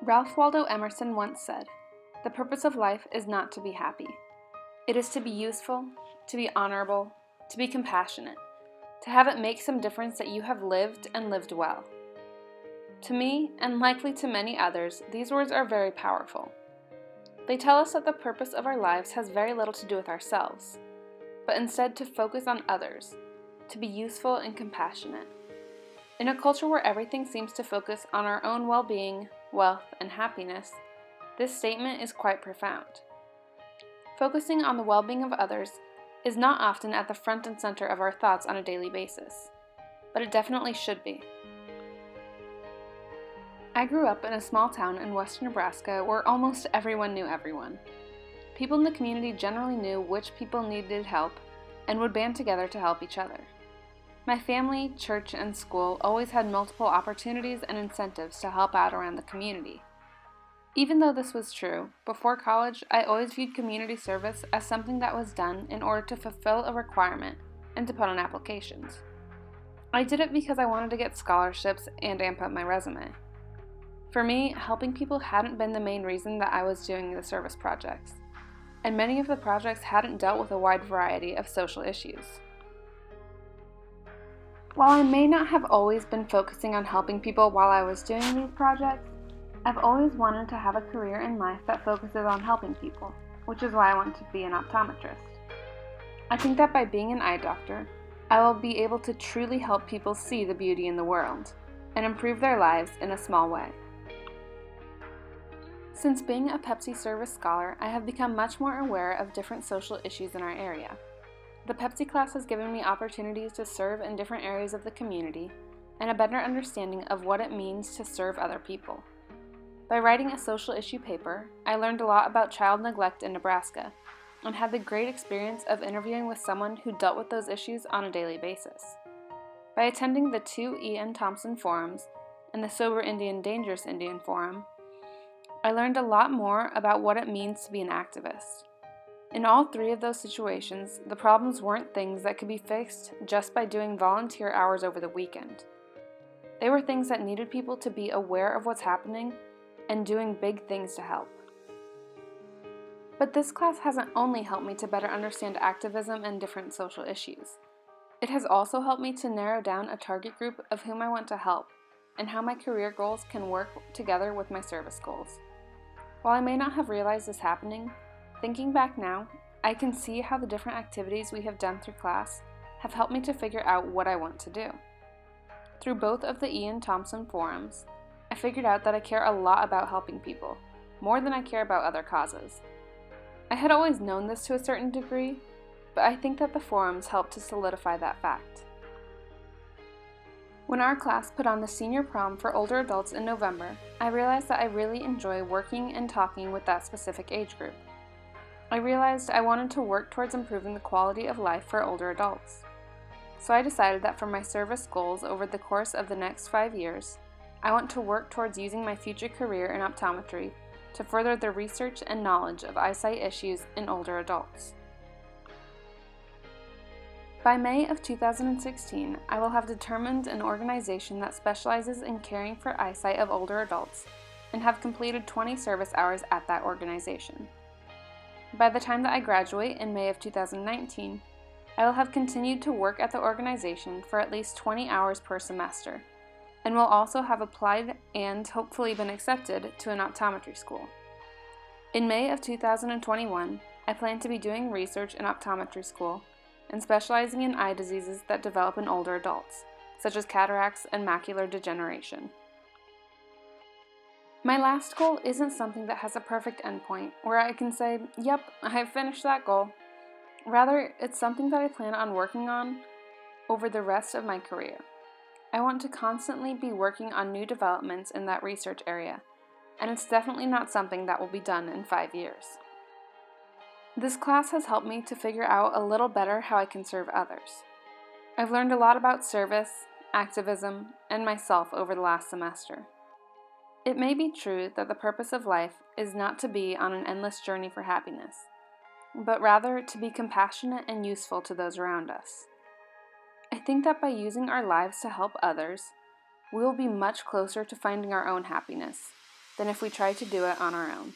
Ralph Waldo Emerson once said, "The purpose of life is not to be happy. It is to be useful, to be honorable, to be compassionate, to have it make some difference that you have lived and lived well." To me, and likely to many others, these words are very powerful. They tell us that the purpose of our lives has very little to do with ourselves, but instead to focus on others, to be useful and compassionate. In a culture where everything seems to focus on our own well-being, wealth, and happiness, this statement is quite profound. Focusing on the well-being of others is not often at the front and center of our thoughts on a daily basis, but it definitely should be. I grew up in a small town in western Nebraska where almost everyone knew everyone. People in the community generally knew which people needed help and would band together to help each other. My family, church, and school always had multiple opportunities and incentives to help out around the community. Even though this was true, before college, I always viewed community service as something that was done in order to fulfill a requirement and to put on applications. I did it because I wanted to get scholarships and amp up my resume. For me, helping people hadn't been the main reason that I was doing the service projects, and many of the projects hadn't dealt with a wide variety of social issues. While I may not have always been focusing on helping people while I was doing these projects, I've always wanted to have a career in life that focuses on helping people, which is why I want to be an optometrist. I think that by being an eye doctor, I will be able to truly help people see the beauty in the world and improve their lives in a small way. Since being a Pepsi Service Scholar, I have become much more aware of different social issues in our area. The Pepsi class has given me opportunities to serve in different areas of the community and a better understanding of what it means to serve other people. By writing a social issue paper, I learned a lot about child neglect in Nebraska and had the great experience of interviewing with someone who dealt with those issues on a daily basis. By attending the 2 E.N. Thompson forums and the Sober Indian Dangerous Indian forum, I learned a lot more about what it means to be an activist. In all 3 of those situations, the problems weren't things that could be fixed just by doing volunteer hours over the weekend. They were things that needed people to be aware of what's happening and doing big things to help. But this class hasn't only helped me to better understand activism and different social issues. It has also helped me to narrow down a target group of whom I want to help and how my career goals can work together with my service goals. While I may not have realized this happening, thinking back now, I can see how the different activities we have done through class have helped me to figure out what I want to do. Through both of the Ian Thompson forums, I figured out that I care a lot about helping people, more than I care about other causes. I had always known this to a certain degree, but I think that the forums helped to solidify that fact. When our class put on the senior prom for older adults in November, I realized that I really enjoy working and talking with that specific age group. I realized I wanted to work towards improving the quality of life for older adults. So I decided that for my service goals over the course of the next 5 years, I want to work towards using my future career in optometry to further the research and knowledge of eyesight issues in older adults. By May of 2016, I will have determined an organization that specializes in caring for eyesight of older adults and have completed 20 service hours at that organization. By the time that I graduate in May of 2019, I will have continued to work at the organization for at least 20 hours per semester, and will also have applied and hopefully been accepted to an optometry school. In May of 2021, I plan to be doing research in optometry school and specializing in eye diseases that develop in older adults, such as cataracts and macular degeneration. My last goal isn't something that has a perfect endpoint where I can say, yep, I've finished that goal. Rather, it's something that I plan on working on over the rest of my career. I want to constantly be working on new developments in that research area, and it's definitely not something that will be done in 5 years. This class has helped me to figure out a little better how I can serve others. I've learned a lot about service, activism, and myself over the last semester. It may be true that the purpose of life is not to be on an endless journey for happiness, but rather to be compassionate and useful to those around us. I think that by using our lives to help others, we will be much closer to finding our own happiness, than if we tried to do it on our own.